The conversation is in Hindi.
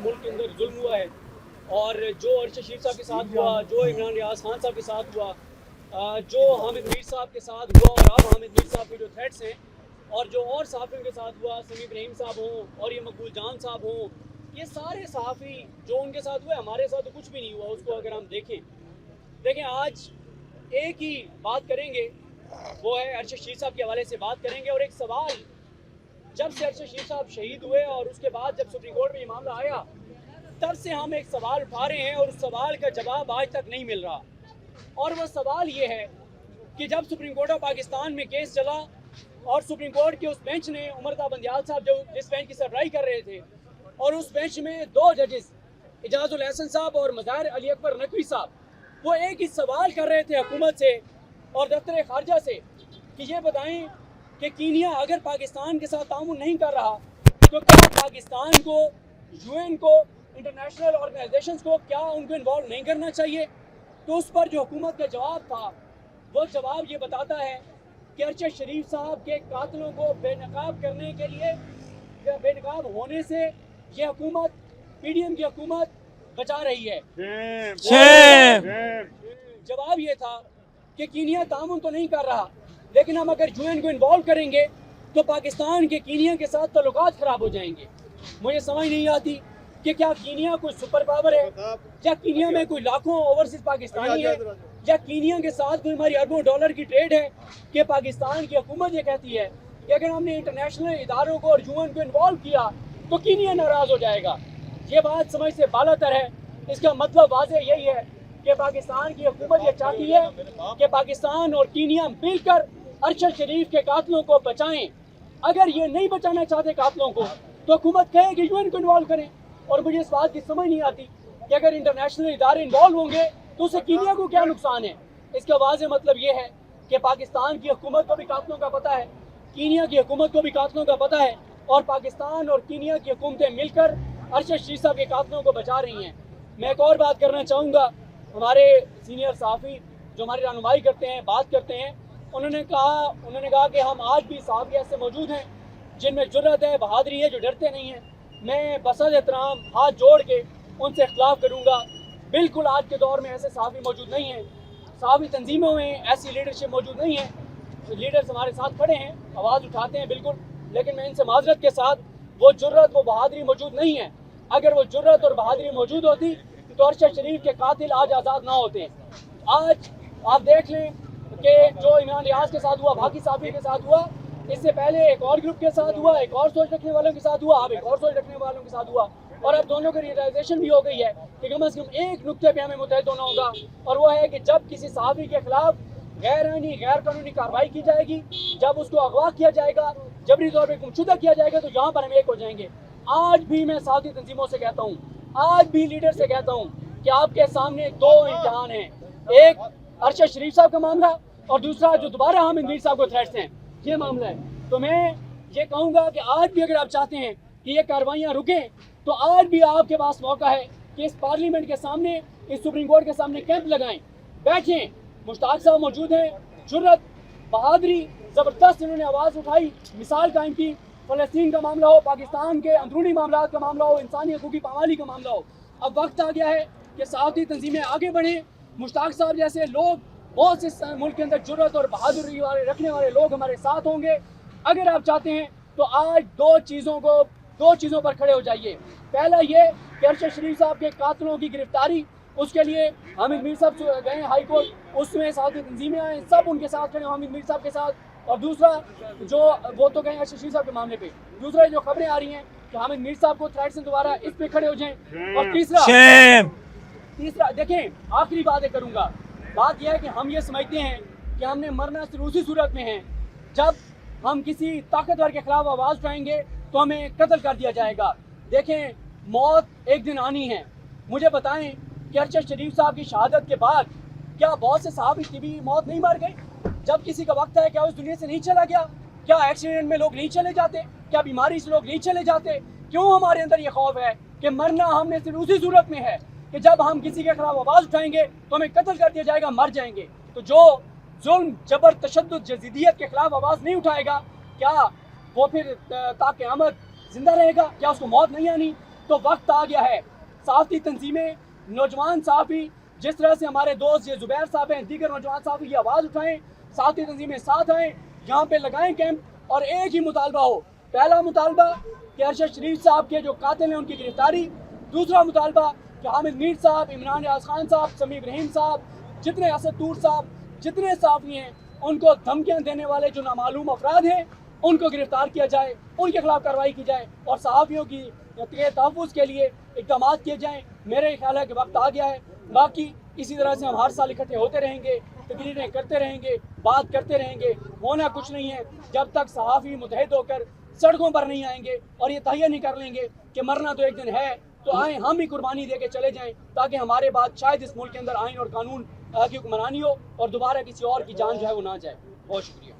मुल्क के अंदर जुल्म हुआ है और जो अरशद शरीफ साहब के साथ हुआ, जो इमरान रियाज खान साहब के साथ हुआ, जो हामिद मीर साहब के साथ हुआ और अब हामिद मीर साहब के जो थ्रेट्स हैं और जो और सहाफ़ियों के साथ हुआ, समी इब्राहिम साहब हों और ये मकबूल जान साहब हों, ये सारे सहाफ़ी जो उनके साथ हुए, हमारे साथ तो कुछ भी नहीं हुआ। उसको अगर हम देखें आज एक ही बात करेंगे, वो है अरशद शरीफ साहब के हवाले से बात करेंगे। और एक सवाल, जब से अरशद शरीफ साहब शहीद हुए और उसके बाद जब सुप्रीम कोर्ट में ये मामला आया, तब से हम एक सवाल उठा रहे हैं और उस सवाल का जवाब आज तक नहीं मिल रहा। और वह सवाल ये है कि जब सुप्रीम कोर्ट ऑफ पाकिस्तान में केस चला और सुप्रीम कोर्ट के उस बेंच ने उमरता बंदियाल साहब जो जिस बेंच की सरबराही कर रहे थे, और उस बेंच में दो जजेस इजाजुल हसन साहब और मज़ाहिर अली अकबर नकवी साहब, वो एक ही सवाल कर रहे थे हुकूमत से और दफ्तर खारजा से कि ये बताएं कि कीनिया अगर पाकिस्तान के साथ ताउन नहीं कर रहा तो क्या पाकिस्तान को, यूएन को, इंटरनेशनल ऑर्गेनाइजेशंस को क्या उनको इन्वॉल्व नहीं करना चाहिए। तो उस पर जो हुकूमत का जवाब था, वो जवाब ये बताता है कि अरशद शरीफ साहब के कातिलों को बेनकाब करने के लिए, बेनकाब होने से ये हुकूमत, पीडीएम की हुकूमत बचा रही है। जवाब ये था कि कीनिया ताउन तो नहीं कर रहा, लेकिन हम अगर यूएन को इन्वॉल्व करेंगे तो पाकिस्तान के कीनिया के साथ ताल्लुकात खराब हो जाएंगे। मुझे समझ नहीं आती कि क्या कीनिया कोई सुपर पावर है, या कीनिया में कोई लाखों ओवरसीज पाकिस्तानी है, या कीनिया के साथ कोई हमारी अरबों डॉलर की ट्रेड है कि पाकिस्तान की हुकूमत ये कहती है कि अगर हमने इंटरनेशनल इदारों को और यूएन को इन्वॉल्व किया तो कीनिया नाराज हो जाएगा। ये बात समझ से बालातर है। इसका मतलब वाज़ेह यही है कि पाकिस्तान की हुकूमत ये चाहती है कि पाकिस्तान और कीनिया मिलकर अरशद शरीफ के कातिलों को बचाएं। अगर ये नहीं बचाना चाहते कातिलों को तो हुकूमत कहे कि यूएन को इन्वॉल्व करें। और मुझे इस बात की समझ नहीं आती कि अगर इंटरनेशनल इदारे इन्वॉल्व होंगे तो उससे कीनिया को क्या नुकसान है। इसका वाज़ेह मतलब ये है कि पाकिस्तान की हुकूमत को भी कातिलों का पता है, कीनिया की हुकूमत को भी कातिलों का पता है, और पाकिस्तान और कीनिया की हुकूमतें मिलकर अरशद शरीफ साहब के कातिलों को बचा रही हैं। मैं एक और बात करना चाहूँगा, हमारे सीनियर सहाफ़ी जो हमारी रहनुमाई करते हैं, बात करते हैं, उन्होंने कहा कि हम आज भी सहाफ़ी ऐसे मौजूद हैं जिनमें जुर्रत है, बहादुरी है, जो डरते नहीं हैं। मैं बसद एहतराम हाथ जोड़ के उनसे इख्तिलाफ़ करूँगा। बिल्कुल आज के दौर में ऐसे सहाफ़ी मौजूद नहीं हैं, सहाफ़ी तंजीमों में ऐसी लीडरशिप मौजूद नहीं है। लीडर्स हमारे साथ खड़े हैं, आवाज़ उठाते हैं बिल्कुल, लेकिन मैं इनसे माजरत के साथ, वो जुर्रत, वो बहादुरी मौजूद नहीं है। अगर वो जुर्रत और बहादुरी मौजूद होती तो अरशद शरीफ के कातिल आज आज़ाद ना होते। आज आप देख लें कि जो इमरान रियाज के साथ हुआ, बाकी सहाफ़ी के साथ हुआ, इससे पहले एक और ग्रुप के साथ हुआ, एक और सोच रखने वालों के साथ हुआ, अब एक और सोच रखने वालों के साथ हुआ, और अब दोनों की रियलाइजेशन भी हो गई है कि कम से कम एक नुक्ते पे हमें मुतहद होना होगा, और वो है कि जब किसी सहाफ़ी के खिलाफ गैर आईनी, गैर कानूनी कार्रवाई की जाएगी, जब उसको अगवा किया जाएगा, जबरी तौर पर गुमशुदा किया जाएगा, तो यहाँ पर हम एक हो जाएंगे। आज भी मैं सहाफ़ी तंजीमों से कहता हूँ, आज भी लीडर से कहता हूँ कि आपके सामने दो इम्तिहान हैं, एक अरशद शरीफ साहब का मामला और दूसरा जो दोबारा हामिद मीर साहब को थ्रेट्स हैं, ये मामला है। तो मैं ये कहूँगा कि आज भी अगर आप चाहते हैं कि ये कार्रवाइयाँ रुकें, तो आज भी आपके पास मौका है कि इस पार्लियामेंट के सामने, इस सुप्रीम कोर्ट के सामने कैंप लगाएं, बैठें। मुश्ताक साहब मौजूद हैं, जुर्रत, बहादुरी, ज़बरदस्त इन्होंने आवाज़ उठाई, मिसाल कायम की। फ़लस्तीन का मामला हो, पाकिस्तान के अंदरूनी मामला का मामला हो, इंसानी हकूक़ की पामाली का मामला हो, अब वक्त आ गया है कि सहाफ़ी तंजीमें आगे बढ़ें। मुश्ताक साहब जैसे लोग, बहुत से मुल्क के अंदर जुर्रत और बहादुरी वाले रखने वाले लोग हमारे साथ होंगे। अगर आप चाहते हैं तो आज दो चीज़ों पर खड़े हो जाइए। पहला ये कि अरशद शरीफ साहब के कातिलों की गिरफ्तारी, उसके लिए हामिद मीर साहब गए हाई कोर्ट, उसमें सहाफ़ी तंजीमें आए, सब उनके साथ खड़े हामिद मीर साहब के साथ। और दूसरा, जो वो तो गए अरशद शरीफ साहब के मामले पे, दूसरा जो खबरें आ रही हैं कि हामिद मीर साहब को थ्रेट से दोबारा इस पे खड़े हो जाएं। और तीसरा देखें, आखिरी बातें करूँगा, बात यह है कि हम ये समझते हैं कि हमने मरना सिर्फ उसी सूरत में है जब हम किसी ताकतवर के खिलाफ आवाज़ उठाएंगे तो हमें कत्ल कर दिया जाएगा। देखें, मौत एक दिन आनी है। मुझे बताएं कि अरशद शरीफ साहब की शहादत के बाद क्या बहुत से सहाफ़ी तबी मौत नहीं मर गए? जब किसी का वक्त है, क्या उस दुनिया से नहीं चला गया? क्या एक्सीडेंट में लोग नहीं चले जाते? क्या बीमारी से लोग नहीं चले जाते? क्यों हमारे अंदर ये खौफ है कि मरना हमने सिर्फ उसी सूरत में है कि जब हम किसी के खिलाफ आवाज़ उठाएंगे तो हमें कत्ल कर दिया जाएगा, मर जाएंगे। तो जो जुल्म, जबर, तशद्दुद, जजीदियत के खिलाफ आवाज़ नहीं उठाएगा, क्या वो फिर ताक़यामत जिंदा रहेगा? क्या उसको मौत नहीं आनी? तो वक्त आ गया है सहाफ़ती तंजीमें, नौजवान सहाफ़ी जिस तरह से हमारे दोस्त ये ज़ुबैर साहब हैं, दीगर नौजवान सहाफ़ी की आवाज़ उठाएँ, सहाफ़ती तंजीमें साथ आएँ, यहाँ पे लगाएँ कैंप और एक ही मुतालबा हो। पहला मुतालबा कि अरशद शरीफ साहब के जो कातिल हैं उनकी गिरफ्तारी, दूसरा मुतालबा कि हामिद मीर साहब, इमरान रियाज खान साहब, समी इब्राहिम साहब, जितने असद तूर साहब, जितने सहाफ़ी हैं उनको धमकियाँ देने वाले जो नामालूम अफराद हैं उनको गिरफ्तार किया जाए, उनके खिलाफ कार्रवाई की जाए और सहाफ़ियों की तहफ़्फ़ुज़ के लिए इक़दाम किए जाएँ। मेरे ख्याल है कि वक्त आ गया है। बाकी इसी तरह से हम हर साल इकट्ठे होते रहेंगे, तकरीरें करते रहेंगे, बात करते रहेंगे, होना कुछ नहीं है जब तक सहाफ़ी मुतहद होकर सड़कों पर नहीं आएंगे और ये तहैया नहीं कर लेंगे कि मरना तो एक दिन है, तो आए हम भी कुर्बानी दे के चले जाएं ताकि हमारे बाद शायद इस मुल्क के अंदर आइन और कानून की हुक्मरानी हो और दोबारा किसी और की जान जो है वो ना जाए। बहुत शुक्रिया।